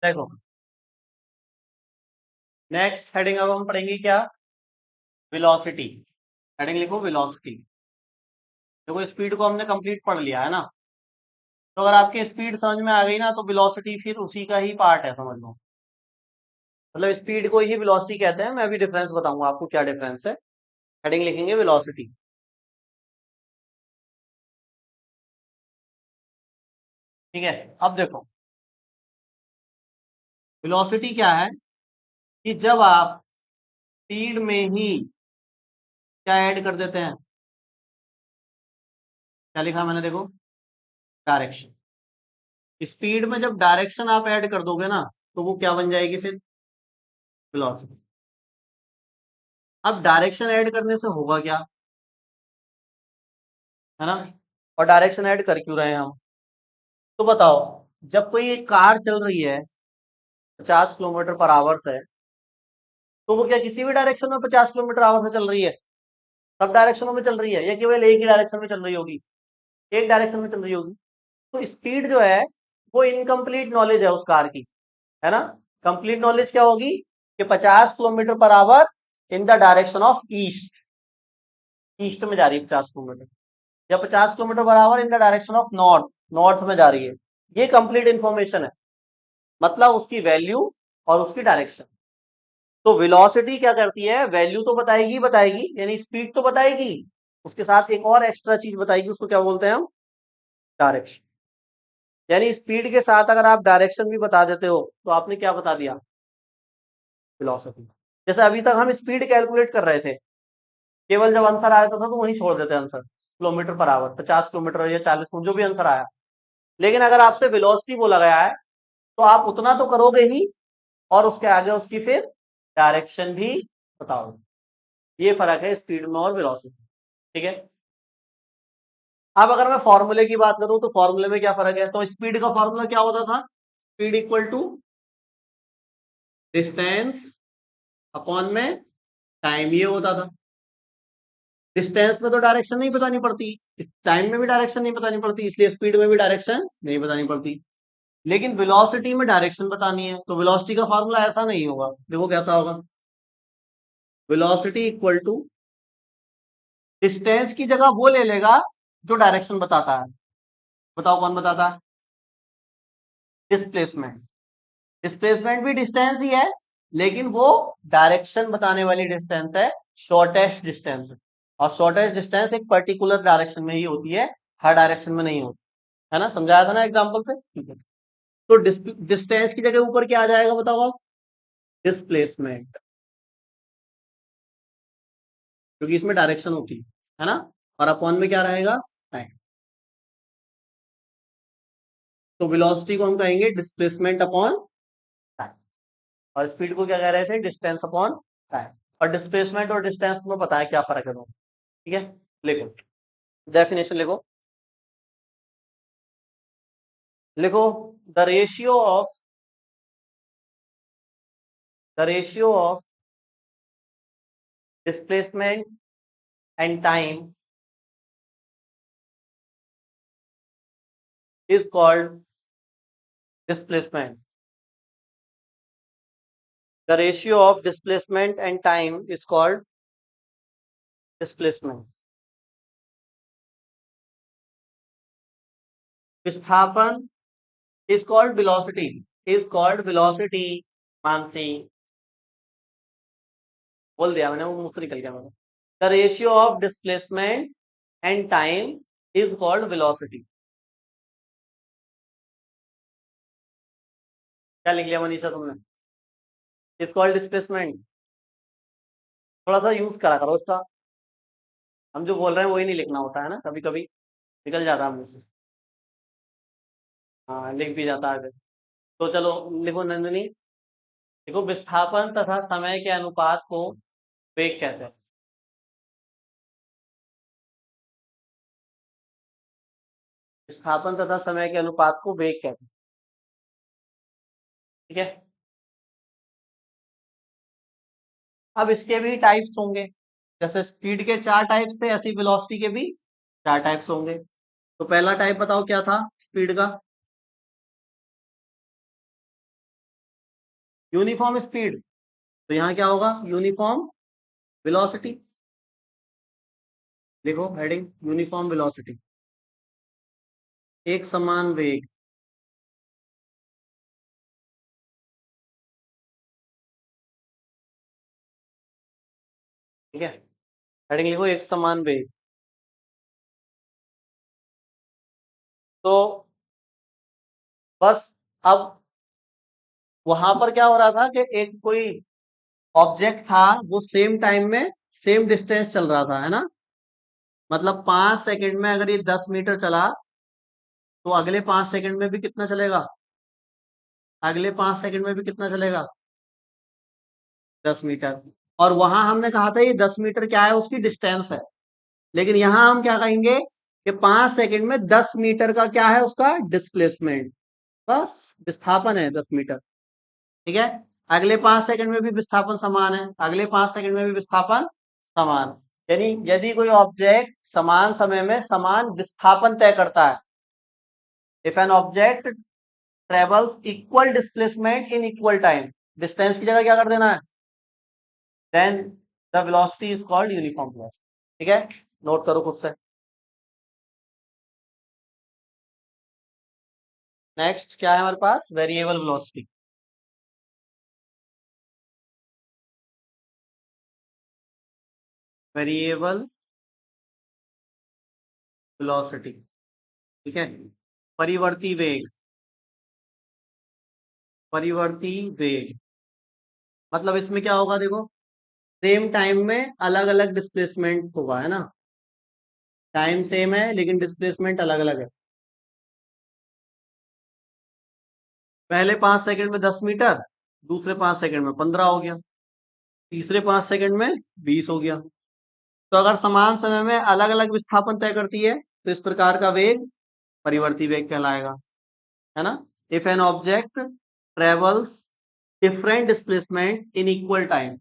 देखो next heading अब हम पढ़ेंगे क्या, वेलोसिटी। हेडिंग लिखो वेलोसिटी। देखो स्पीड को हमने कंप्लीट पढ़ लिया है ना, तो अगर आपकी स्पीड समझ में आ गई ना तो वेलोसिटी फिर उसी का ही पार्ट है, समझ लो। मतलब स्पीड को ही वेलोसिटी कहते हैं। मैं अभी डिफरेंस बताऊंगा आपको क्या डिफरेंस है। हेडिंग लिखेंगे वेलोसिटी। ठीक है। अब देखो वेलोसिटी क्या है कि जब आप स्पीड में ही क्या ऐड कर देते हैं, क्या लिखा मैंने देखो, डायरेक्शन। स्पीड में जब डायरेक्शन आप ऐड कर दोगे ना तो वो क्या बन जाएगी फिर, वेलोसिटी। अब डायरेक्शन ऐड करने से होगा क्या, है ना। और डायरेक्शन ऐड कर क्यों रहे हैं हम, तो बताओ। जब कोई एक कार चल रही है 50 किलोमीटर पर आवर से, तो वो क्या किसी भी डायरेक्शन में 50 किलोमीटर आवर से चल रही है, सब डायरेक्शनों में चल रही है, या केवल एक ही डायरेक्शन में चल रही होगी, एक डायरेक्शन में चल रही होगी। तो स्पीड जो है वो इनकम्प्लीट नॉलेज है उस कार की, है ना। कंप्लीट नॉलेज क्या होगी कि 50 kilometre per hour in the direction of east, east में जा रही है 50 किलोमीटर, या 50 kilometre per hour in the direction of north, north में जा रही है। ये कंप्लीट इंफॉर्मेशन है, मतलब उसकी वैल्यू और उसकी डायरेक्शन। तो वेलोसिटी क्या करती है, वैल्यू तो बताएगी बताएगी, यानी स्पीड तो बताएगी, उसके साथ एक और एक्स्ट्रा चीज बताएगी, उसको क्या बोलते हैं हम, डायरेक्शन। यानी स्पीड के साथ अगर आप डायरेक्शन भी बता देते हो तो आपने क्या बता दिया, वेलोसिटी। जैसे अभी तक हम स्पीड कैलकुलेट कर रहे थे, केवल जब आंसर आ जाता था तो वहीं छोड़ देते answer, kilometre per hour, 50 kilometre या 40, जो भी आंसर आया। लेकिन अगर आपसे वेलोसिटी बोला गया है तो आप उतना तो करोगे ही, और उसके आगे उसकी फिर डायरेक्शन भी बताओगे। ये फर्क है स्पीड में और वेलोसिटी। ठीक है। अब अगर मैं फॉर्मूले की बात करूं तो फॉर्मूले में क्या फर्क है, तो स्पीड का फॉर्मूला क्या होता था, speed equal to distance upon में टाइम, ये होता था। डिस्टेंस में तो डायरेक्शन नहीं बतानी पड़ती, टाइम में भी डायरेक्शन नहीं बतानी पड़ती, इसलिए स्पीड में भी डायरेक्शन नहीं बतानी पड़ती। लेकिन वेलोसिटी में डायरेक्शन बतानी है, तो वेलोसिटी का फॉर्मूला ऐसा नहीं होगा। देखो कैसा होगा, वेलोसिटी इक्वल टू डिस्टेंस की जगह वो ले लेगा जो डायरेक्शन बताता है। बताओ कौन बताता है, डिस्प्लेसमेंट। डिस्प्लेसमेंट भी डिस्टेंस ही है, लेकिन वो डायरेक्शन बताने वाली डिस्टेंस है, शॉर्टेस्ट डिस्टेंस। और शॉर्टेस्ट डिस्टेंस एक पर्टिकुलर डायरेक्शन में ही होती है, हर डायरेक्शन में नहीं होती, है ना। समझाया था ना एग्जांपल से, ठीक है। तो डिस्टेंस की जगह ऊपर क्या आ जाएगा बताओ आप, डिस्प्लेसमेंट, क्योंकि इसमें डायरेक्शन होती है ना। और अपॉन में क्या रहेगा, टाइम। तो वेलोसिटी को हम कहेंगे डिस्प्लेसमेंट अपॉन टाइम, और स्पीड को क्या कह रहे थे, डिस्टेंस अपॉन टाइम। और डिस्प्लेसमेंट और डिस्टेंस तुम्हें पता है क्या फर्क है दोनों। ठीक है, लिखो डेफिनेशन, लिखो लिखो the ratio of displacement and time is called displacement. The ratio of displacement and time is called displacement. विस्थापन is called velocity, is called velocity. Mansi, बोल दिया मैंने, वो मुंह से निकल गया मैंने। The ratio of displacement and time is called velocity. क्या लिख लिया मनीषा तुमने, इज कॉल्ड डिस्प्लेसमेंट। थोड़ा सा यूज करा करो इसका, हम जो बोल रहे हैं वही नहीं लिखना होता है ना, कभी कभी निकल जाता है मुझसे। हाँ लिख भी जाता है। तो चलो लिखो नंदिनी, देखो विस्थापन तथा समय के अनुपात को वेग कहते हैं। विस्थापन तथा समय के अनुपात को वेग कहते हैं। ठीक है। अब इसके भी टाइप्स होंगे, जैसे स्पीड के 4 टाइप्स थे, ऐसी वेलोसिटी के भी 4 टाइप्स होंगे। तो पहला टाइप बताओ क्या था स्पीड का, यूनिफॉर्म स्पीड, तो यहाँ क्या होगा, यूनिफॉर्म वेलोसिटी। देखो हेडिंग यूनिफॉर्म वेलोसिटी, एक समान वेग। ठीक है, हेडिंग लिखो एक समान वेग। तो बस अब वहां पर क्या हो रहा था कि एक कोई ऑब्जेक्ट था, वो सेम टाइम में सेम डिस्टेंस चल रहा था, है ना। मतलब 5 सेकंड में अगर ये 10 मीटर चला, तो अगले 5 सेकंड में भी कितना चलेगा, अगले 5 सेकंड में भी कितना चलेगा, 10 मीटर। और वहां हमने कहा था ये 10 मीटर क्या है, उसकी डिस्टेंस है। लेकिन यहां हम क्या कहेंगे कि 5 सेकंड में 10 मीटर का क्या है, उसका डिस्प्लेसमेंट, बस विस्थापन है 10 मीटर। ठीक है, अगले 5 सेकंड में भी विस्थापन समान है, अगले 5 सेकंड में भी विस्थापन समान। यानी यदि कोई ऑब्जेक्ट समान समय में समान विस्थापन तय करता है, if an object travels equal displacement in equal time, distance की जगह क्या कर देना है, then the velocity is called uniform velocity. ठीक है, नोट करो खुद से। नेक्स्ट क्या है हमारे पास, वेरिएबल वेलोसिटी। वेरिएबल वेलोसिटी, ठीक है, परिवर्ती वेग, परिवर्ती वेग। मतलब इसमें क्या होगा, देखो सेम टाइम में अलग अलग डिस्प्लेसमेंट होगा, है ना। टाइम सेम है लेकिन डिस्प्लेसमेंट अलग अलग है। पहले 5 सेकंड में 10 मीटर, दूसरे 5 सेकंड में 15 हो गया, तीसरे 5 सेकंड में 20 हो गया। तो अगर समान समय में अलग अलग विस्थापन तय करती है, तो इस प्रकार का वेग परिवर्ती वेग कहलाएगा, है ना। If an object travels different displacement in equal time,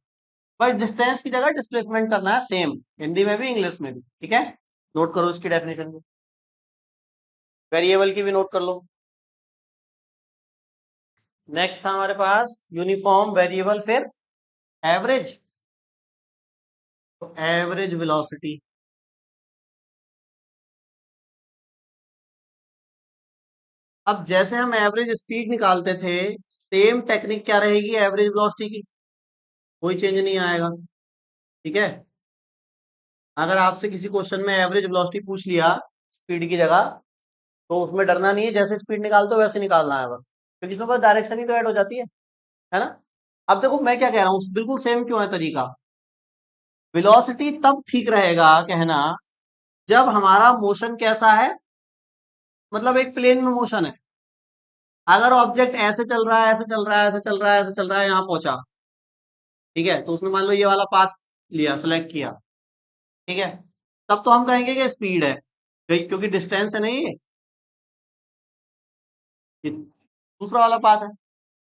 पर डिस्टेंस की जगह डिस्प्लेसमेंट करना है सेम, हिंदी में भी इंग्लिश में भी। ठीक है, नोट करो इसकी डेफिनेशन को, वेरिएबल की भी नोट कर लो। नेक्स्ट था हमारे पास यूनिफॉर्म वेरिएबल, फिर एवरेज, एवरेज वेलोसिटी। अब जैसे हम एवरेज स्पीड निकालते थे, सेम टेक्निक क्या रहेगी एवरेज वेलोसिटी की, कोई चेंज नहीं आएगा। ठीक है, अगर आपसे किसी क्वेश्चन में एवरेज वेलोसिटी पूछ लिया स्पीड की जगह, तो उसमें डरना नहीं है, जैसे स्पीड निकालते हो वैसे निकालना है बस, क्योंकि इसमें बस डायरेक्शन ही तो ऐड हो जाती है ना। अब देखो मैं क्या कह रहा हूँ, बिल्कुल सेम क्यों है तरीका। वेलोसिटी तब ठीक रहेगा कहना, जब हमारा मोशन कैसा है, मतलब एक प्लेन में मोशन है। अगर ऑब्जेक्ट ऐसे चल रहा है, ऐसे चल रहा है, ऐसे चल रहा है, ऐसे चल रहा है, यहाँ पहुंचा, ठीक है, तो उसने मान लो ये वाला पाथ लिया, सेलेक्ट किया, ठीक है, तब तो हम कहेंगे कि स्पीड है, क्योंकि डिस्टेंस है नहीं ये दूसरा वाला पाथ है।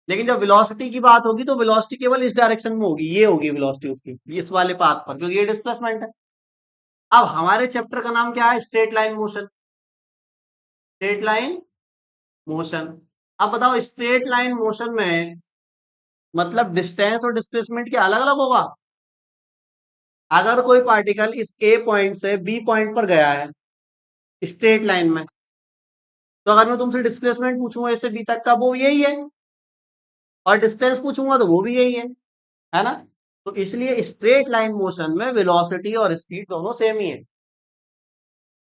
लेकिन जब वेलोसिटी की बात होगी, तो वेलोसिटी केवल इस डायरेक्शन में होगी, ये होगी वेलोसिटी उसकी, इस वाले पाथ पर, क्योंकि ये डिस्प्लेसमेंट है। अब हमारे चैप्टर का नाम क्या है, straight line motion, straight line motion. अब बताओ स्ट्रेट लाइन मोशन में मतलब डिस्टेंस और डिस्प्लेसमेंट क्या अलग अलग होगा। अगर कोई पार्टिकल इस ए पॉइंट से बी पॉइंट पर गया है स्ट्रेट लाइन में, तो अगर मैं तुमसे डिस्प्लेसमेंट पूछूंगा इससे बी तक का, वो यही है, और डिस्टेंस पूछूंगा तो वो भी यही है ना। तो इसलिए स्ट्रेट लाइन मोशन में वेलोसिटी और स्पीड दोनों सेम ही है।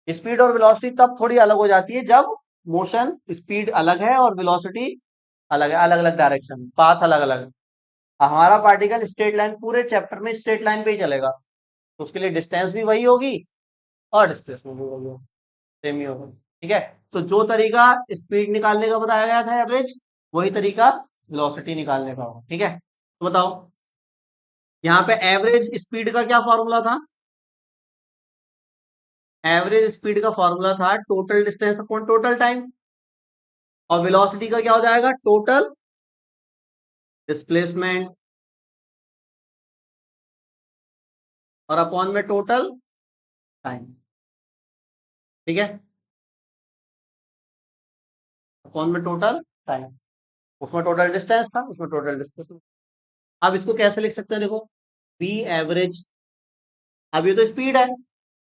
स्पीड और वेलोसिटी तब थोड़ी अलग हो जाती है जब मोशन स्पीड अलग है और वेलोसिटी अलग है, अलग अलग डायरेक्शन, पाथ अलग अलग है। हमारा पार्टिकल स्ट्रेट लाइन, पूरे चैप्टर में स्ट्रेट लाइन पे ही चलेगा, तो उसके लिए डिस्टेंस भी वही होगी और डिस्प्लेसमेंट भी वही होगी, सेम ही होगा। ठीक है, तो जो तरीका स्पीड निकालने का बताया गया था एवरेज, वही तरीका वेलोसिटी निकालने का होगा। ठीक है, तो बताओ यहाँ पे एवरेज स्पीड का क्या फॉर्मूला था, एवरेज स्पीड का फॉर्मूला था total distance upon total time, और वेलोसिटी का क्या हो जाएगा, टोटल डिस्प्लेसमेंट और अपॉन में टोटल टाइम। ठीक है, अपॉन में टोटल टाइम, उसमें टोटल डिस्टेंस था, उसमें टोटल डिस्टेंस। अब इसको कैसे लिख सकते हैं, देखो वी एवरेज, अब ये तो स्पीड है,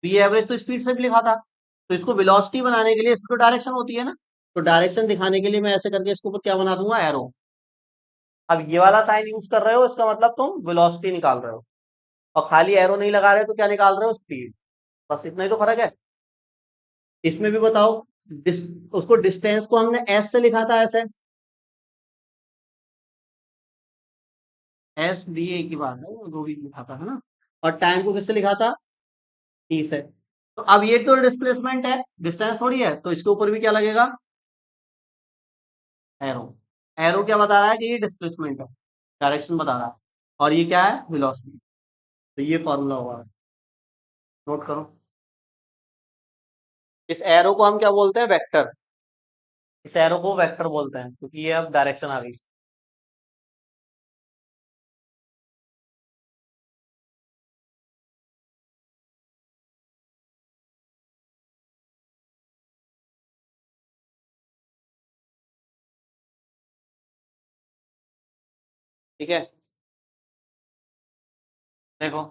वी एवरेज तो स्पीड से भी लिखा था, तो इसको वेलोसिटी बनाने के लिए इसमें तो डायरेक्शन होती है ना, तो डायरेक्शन दिखाने के लिए मैं ऐसे करके इसके ऊपर क्या बना दूंगा, एरो। अब ये वाला साइन यूज कर रहे हो, इसका मतलब तुम वेलोसिटी निकाल रहे हो, और खाली एरो नहीं लगा रहे तो क्या निकाल रहे हो, स्पीड। बस इतना ही तो फर्क है। इसमें भी बताओ, डिस, उसको डिस्टेंस को हमने एस से लिखा था, ऐसे एस डी ए की बात है, वो भी लिखा था है ना, और टाइम को किससे लिखा था, टी से। तो अब ये तो डिस्प्लेसमेंट है, डिस्टेंस थोड़ी है, तो इसके ऊपर भी क्या लगेगा, एरो। एरो क्या बता रहा है कि ये डिस्प्लेसमेंट है, डायरेक्शन बता रहा है, और ये क्या है, वेलोसिटी। तो ये फॉर्मूला हुआ है, नोट करो। इस एरो को हम क्या बोलते हैं, वेक्टर। इस एरो को वेक्टर बोलते हैं क्योंकि ये अब डायरेक्शन आ गई। ठीक है, देखो,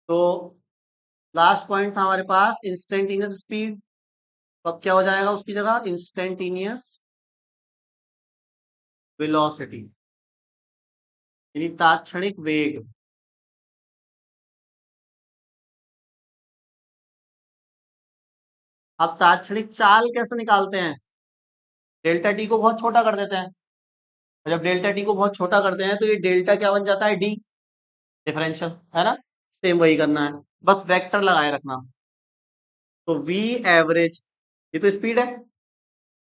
तो लास्ट पॉइंट था हमारे पास इंस्टेंटेनियस स्पीड, तो अब क्या हो जाएगा उसकी जगह, इंस्टेंटेनियस वेलोसिटी, यानी तात्क्षणिक वेग। अब तात्क्षणिक चाल कैसे निकालते हैं, डेल्टा टी को बहुत छोटा कर देते हैं, और जब डेल्टा टी को बहुत छोटा करते हैं तो ये डेल्टा क्या बन जाता है, डी, डिफरेंशियल, है ना। सेम वही करना है, बस वेक्टर लगाए रखना। तो वी एवरेज, ये तो स्पीड है,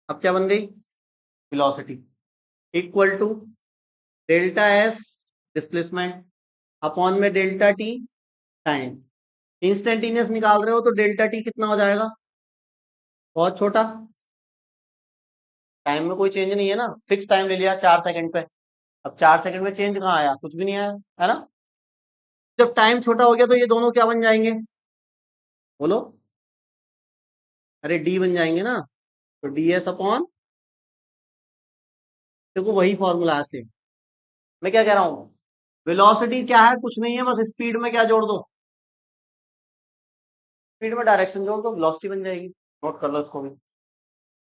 अब क्या बन गई, velocity, equal to delta S, displacement, upon में डेल्टा टी, टाइम। इंस्टेंटेनियस निकाल रहे हो तो डेल्टा टी कितना हो जाएगा, बहुत छोटा, टाइम में कोई चेंज नहीं है ना, फिक्स टाइम ले लिया 4 सेकंड पे। अब 4 सेकंड में चेंज कहाँ आया, कुछ भी नहीं आया, है ना। जब टाइम छोटा हो गया तो ये दोनों क्या बन जाएंगे, बोलो, अरे डी बन जाएंगे ना, तो डी एस अपॉन, देखो वही फॉर्मूला है सेम। मैं क्या कह रहा हूँ, वेलोसिटी क्या है, कुछ नहीं है, बस स्पीड में क्या जोड़ दो, स्पीड में डायरेक्शन जोड़ दो, वेलोसिटी बन जाएगी। नोट कर लो इसको भी।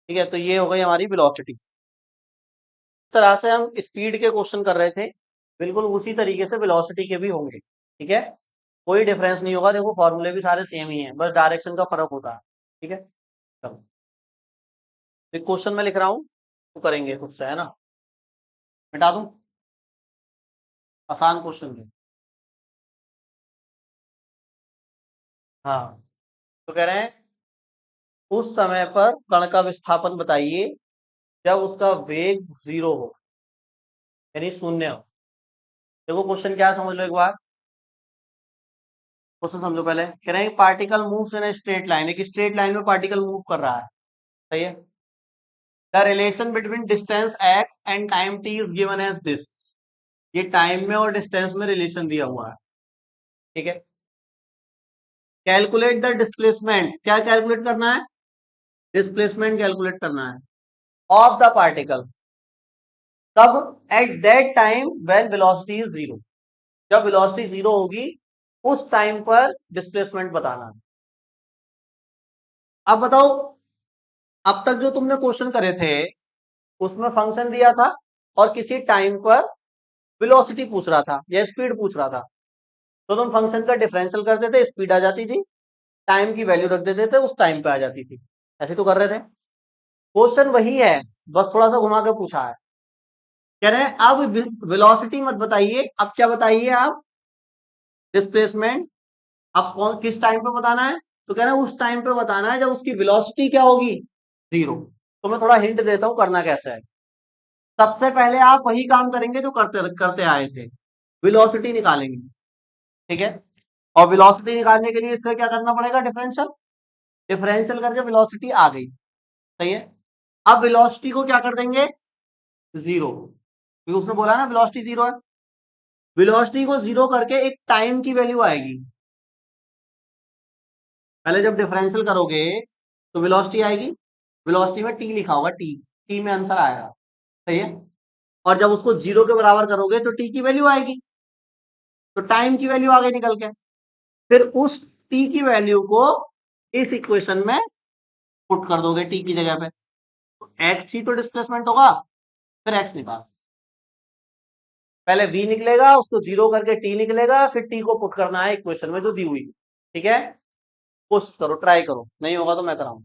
ठीक है, तो ये हो गई हमारी वेलोसिटी। इस तरह से हम स्पीड के क्वेश्चन कर रहे थे, बिल्कुल उसी तरीके से वेलोसिटी के भी होंगे। ठीक है, कोई डिफरेंस नहीं होगा, देखो फॉर्मूले भी सारे सेम ही हैं, बस डायरेक्शन का फर्क होता है। ठीक है, चलो, एक क्वेश्चन मैं लिख रहा हूँ, तो करेंगे खुद से, है ना। मिटा दूं, आसान क्वेश्चन है। हाँ, तो कह रहे हैं उस समय पर कण का विस्थापन बताइए जब उसका वेग 0 हो, यानी शून्य हो। देखो क्वेश्चन क्या है, समझ लो एक बार, क्वेश्चन समझो पहले। कह रहे हैं particle moves in straight line, एक स्ट्रेट लाइन में पार्टिकल मूव कर रहा है, सही है। The relation between distance X and time T is given as this, ये टाइम में और डिस्टेंस में रिलेशन दिया हुआ है। ठीक है, कैलकुलेट द डिस्प्लेसमेंट, क्या कैलकुलेट करना है, डिस्प्लेसमेंट कैलकुलेट करना है, ऑफ द पार्टिकल, तब at that time when velocity is 0, जब वेलोसिटी 0 होगी उस टाइम पर डिस्प्लेसमेंट बताना है। अब बताओ, अब तक जो तुमने क्वेश्चन करे थे उसमें फंक्शन दिया था और किसी टाइम पर वेलोसिटी पूछ रहा था या स्पीड पूछ रहा था, तो तुम फंक्शन का डिफरेंशियल करते थे, स्पीड आ जाती थी, टाइम की वैल्यू रख देते थे, उस टाइम पे आ जाती थी। ऐसे तो कर रहे थे, क्वेश्चन वही है, बस थोड़ा सा घुमा के पूछा है। कह रहे हैं अब वेलोसिटी मत बताइए, अब क्या बताइए आप, डिस्प्लेसमेंट। अब कौन किस टाइम पे बताना है, तो कह रहे हैं उस टाइम पे बताना है जब उसकी वेलोसिटी क्या होगी, 0। तो मैं थोड़ा हिंट देता हूं करना कैसा है। सबसे पहले आप वही काम करेंगे जो करते करते आए थे, वेलोसिटी निकालेंगे। ठीक है, और वेलोसिटी निकालने के लिए इसका क्या करना पड़ेगा, डिफरेंशियल, डिफरेंशियल करके वेलोसिटी आ गई, सही है। अब वेलोसिटी को क्या कर देंगे, 0, क्योंकि उसने बोला ना वेलोसिटी 0 है। वेलोसिटी को 0 करके एक टाइम की वैल्यू आएगी, पहले जब डिफरेंशियल करोगे तो वेलोसिटी आएगी, वेलोसिटी में टी लिखा होगा, टी, टी में आंसर आएगा, सही है। और जब उसको 0 के बराबर करोगे तो t की वैल्यू आएगी, तो टाइम की वैल्यू आ गई निकल के। फिर उस t की वैल्यू को इस इक्वेशन में पुट कर दोगे t की जगह पे, तो x ही तो डिस्प्लेसमेंट होगा, फिर x निकाल, पहले v निकलेगा, उसको 0 करके t निकलेगा, फिर t को पुट करना है इक्वेशन में जो दी हुई। ठीक है, कोशिश करो, ट्राई करो, नहीं होगा तो मैं कराऊं।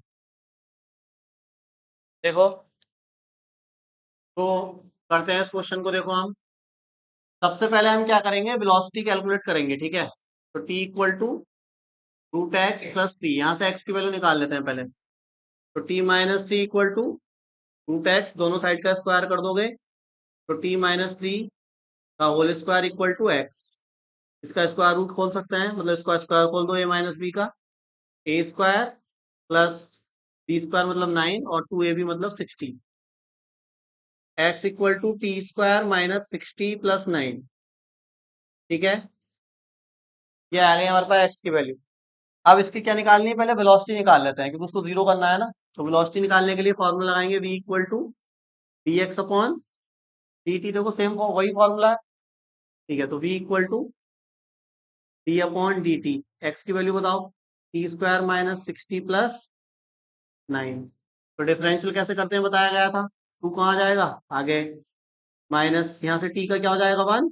देखो, तो करते हैं इस क्वेश्चन को। देखो, हम सबसे पहले हम क्या करेंगे, वेलोसिटी कैलकुलेट करेंगे। ठीक है, तो t equal to root X plus 3, यहां से x की वैल्यू निकाल लेते हैं पहले। तो t minus three equal to root X, दोनों साइड का स्क्वायर कर दोगे, तो t माइनस थ्री का whole square equal to X. इसका स्क्वायर रूट खोल सकते हैं, मतलब इसका स्क्वायर खोल दो, a माइनस बी का, A square plus B square मतलब 9 और 2ab मतलब 60, X equal to T square minus 60 plus 9। ठीक है, ये आ गई हमारे पास एक्स की वैल्यू। अब इसकी क्या निकालनी है, पहले वेलोसिटी निकाल लेते हैं, क्योंकि उसको 0 करना है ना। तो वेलोसिटी निकालने के लिए फॉर्मूला लगाएंगे, v equal to D X upon D T. देखो सेम वही फॉर्मूला है। ठीक है, तो v equal to D upon D T, X की वैल्यू बताओ, टी स्क्वायर माइनस 60 प्लस 9। तो डिफरेंशियल कैसे करते हैं बताया गया था, टू कहाँ जाएगा आगे, माइनस यहाँ से t का क्या हो जाएगा 1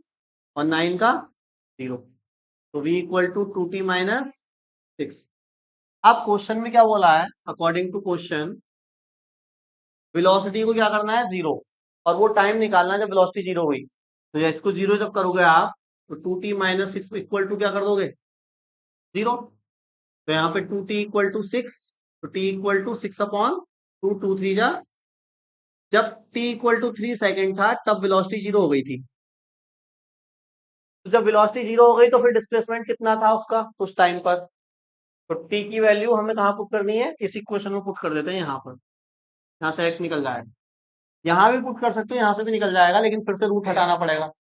और 9 का 0, तो v equal to 2t minus 6। अब क्वेश्चन में क्या बोला है, अकॉर्डिंग टू क्वेश्चन वेलोसिटी को क्या करना है 0, और वो टाइम निकालना है जब वेलोसिटी 0 हुई। तो इसको 0 जब करोगे आप, तो 2t माइनस 6 इक्वल टू क्या कर दोगे 0। तो यहाँ पे 2t इक्वल टू 6, तो t इक्वल टू 6 अपॉन 2, 2 3 जा, जब t इक्वल टू 3 सेकेंड था तब वेलोसिटी 0 हो गई थी। तो जब वेलोसिटी 0 हो गई तो फिर डिस्प्लेसमेंट कितना था उसका उस टाइम पर। तो t की वैल्यू हमें कहाँ पुट करनी है, इस इक्वेशन में पुट कर देते हैं यहाँ पर, यहाँ से x निकल जाएगा। यहाँ भी पुट कर सकते हो, यहाँ से भी निकल जाएगा, लेकिन फिर से रूट हटाना पड़ेगा,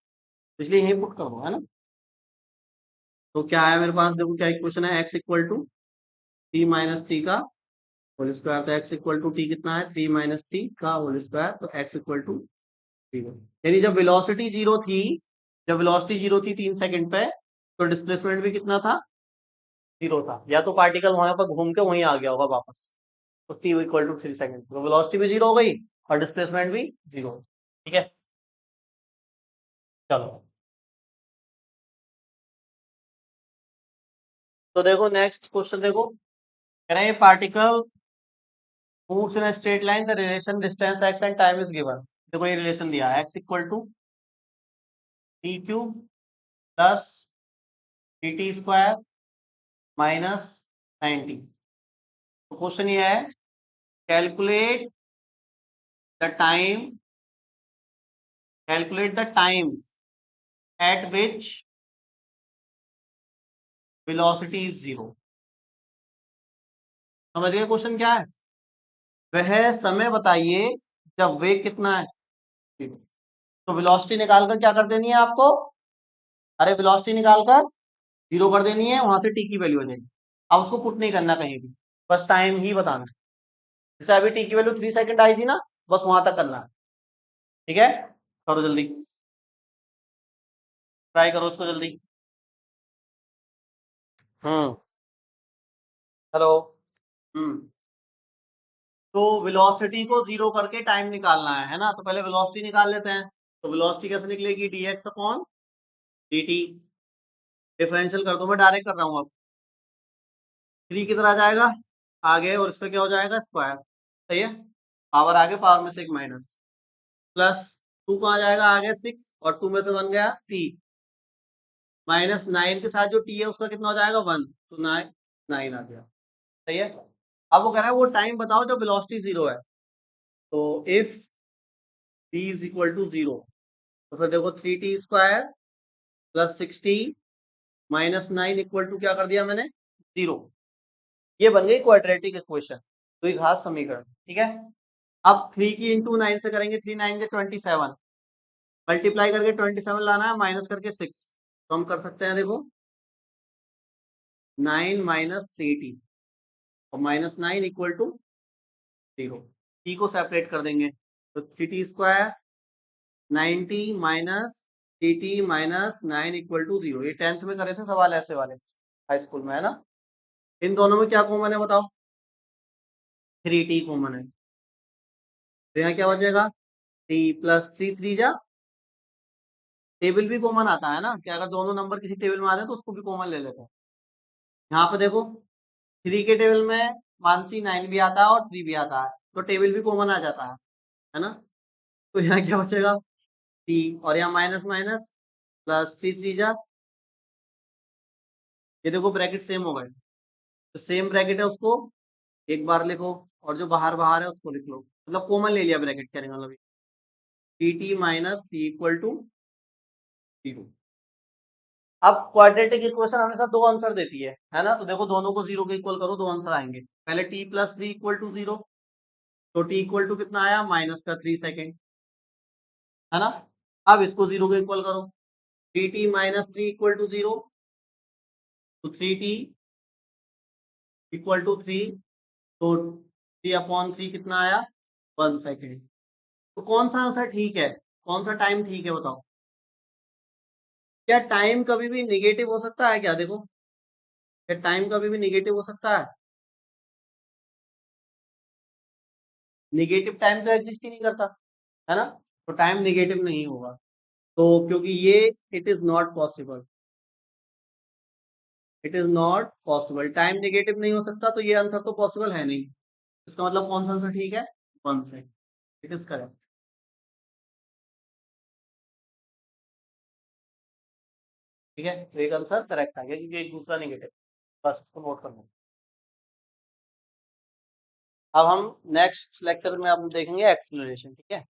इसलिए यही पुट कर दो, है ना। तो क्या है मेरे पास, देखो क्या इक्वेशन है, x equal to T minus three का होल स्क्वायर, तो x इक्वल टू टी कितना है 3 माइनस थ्री का होल स्क्वायर, तो x इक्वल टू 0। यानी जब वेलोसिटी 0 थी, जब वेलोसिटी 0 थी 3 सेकंड पे, तो डिस्प्लेसमेंट भी कितना था 0 था, या तो पार्टिकल वहां पर घूम के वहीं आ गया होगा वापस। तो t इक्वल टू 3 सेकंड, तो वेलोसिटी भी 0 हो गई और डिस्प्लेसमेंट भी 0। ठीक है, चलो, तो देखो नेक्स्ट क्वेश्चन, देखो कह रहे हैं particle moves in a straight line, the relation distance x and time is given। देखो ये रिलेशन दिया है, x equal to T cube plus T T square minus 90। तो क्वेश्चन ये है, calculate the time, calculate the time at which velocity is 0। समझ गए question क्या है, वह समय बताइए जब वेग कितना है 0। तो वेलोसिटी निकालकर क्या कर देनी है आपको, अरे वेलोसिटी निकालकर 0 कर देनी है, वहां से टी की वैल्यू आ जाएगी। अब उसको पुट नहीं करना कहीं भी, बस टाइम ही बताना है। जैसे अभी टी की वैल्यू 3 सेकंड आई थी ना, बस वहां तक करना है। ठीक है, करो जल्दी, ट्राई करो उसको जल्दी। हम्म, हेलो, हम्म, तो वेलोसिटी को 0 करके टाइम निकालना है ना, तो पहले वेलोसिटी निकाल लेते हैं। तो वेलोसिटी कैसे निकलेगी, D X upon D T. Differential कर दो, मैं डायरेक्ट कर रहा हूँ अब। 3 किधर आ जाएगा आगे, और इसका क्या हो जाएगा स्क्वायर, सही है, पावर आगे, पावर में से एक माइनस, प्लस 2 कहाँ जाएगा आगे 6, और 2 में से 1 गया टी, माइनस 9 के साथ जो टी है उसका कितना हो जाएगा 1, तो 9 आ गया, सही है। अब वो कह रहा है वो टाइम बताओ जब वेलोसिटी 0 है। तो if t is equal to 0, तो फिर देखो 3t square plus 60 minus 9 equal to क्या कर दिया मैंने 0। ये बन गई क्वाड्रेटिक इक्वेशन, द्विघात समीकरण। ठीक है, अब 3 की इंटू 9 से करेंगे, 3 9 के 27, मल्टीप्लाई करके 27 लाना है, माइनस करके 6, तो हम कर सकते हैं, देखो 9 माइनस 3t, और माइनस 9 इक्वल टू 0। टी को सेपरेट कर देंगे, तो 3t square 90 minus dt minus 9 equal to 0। ये 10th में करे थे सवाल ऐसे वाले हाई स्कूल में, है ना। इन दोनों में क्या कॉमन है बताओ? 3t कॉमन है, तो यहाँ क्या बचेगा? t प्लस 3, 3 जा, टेबल भी कॉमन आता है ना, कि अगर दोनों नंबर किसी टेबल में आते हैं तो उसको भी कॉमन ले लेते हैं। यहाँ पे देखो 3 के टेबल में मानसी 9 भी आता है और 3 भी आता है, तो टेबल भी कॉमन आ जाता है ना। तो यहाँ क्या बचेगा? t, और यहाँ माइनस माइनस प्लस 3, 3 जा, ये देखो ब्रैकेट सेम हो गए, तो सेम ब्रैकेट है उसको एक बार लिखो, और जो बाहर बाहर है उसको लिख लो, मतलब कॉमन ले लिया ब्रैकेट, कहने का मतलब T T minus 3 equal to 0। अब क्वाड्रेटिक इक्वेशन हमेशा दो आंसर देती है ना, तो देखो दोनों को 0 के इक्वल करो, दो आंसर आएंगे। पहले t प्लस 3 इक्वल टू 0, तो t इक्वल टू कितना आया? माइनस का 3 सेकेंड, है ना। अब इसको 0 के इक्वल करो, T T minus 3 equal to 0, तो 3t इक्वल टू 3, तो 3/3 कितना आया? 1 सेकेंड। तो कौन सा आंसर ठीक है, कौन सा टाइम ठीक है बताओ? क्या टाइम कभी भी निगेटिव हो सकता है क्या? देखो, क्या टाइम कभी भी निगेटिव हो सकता है? निगेटिव टाइम तो एग्जिस्ट ही नहीं करता, है ना। तो टाइम निगेटिव नहीं होगा, तो क्योंकि ये it is not possible, it is not possible, time negative नहीं हो सकता, तो ये आंसर तो पॉसिबल है नहीं। इसका मतलब कौन सा आंसर ठीक है? 1 से, इट इज करेक्ट। ठीक है, तो एक आंसर करेक्ट आ गया क्योंकि एक दूसरा निगेटिव, बस इसको नोट करना। अब हम नेक्स्ट लेक्चर में अब देखेंगे एक्सीलरेशन, ठीक है।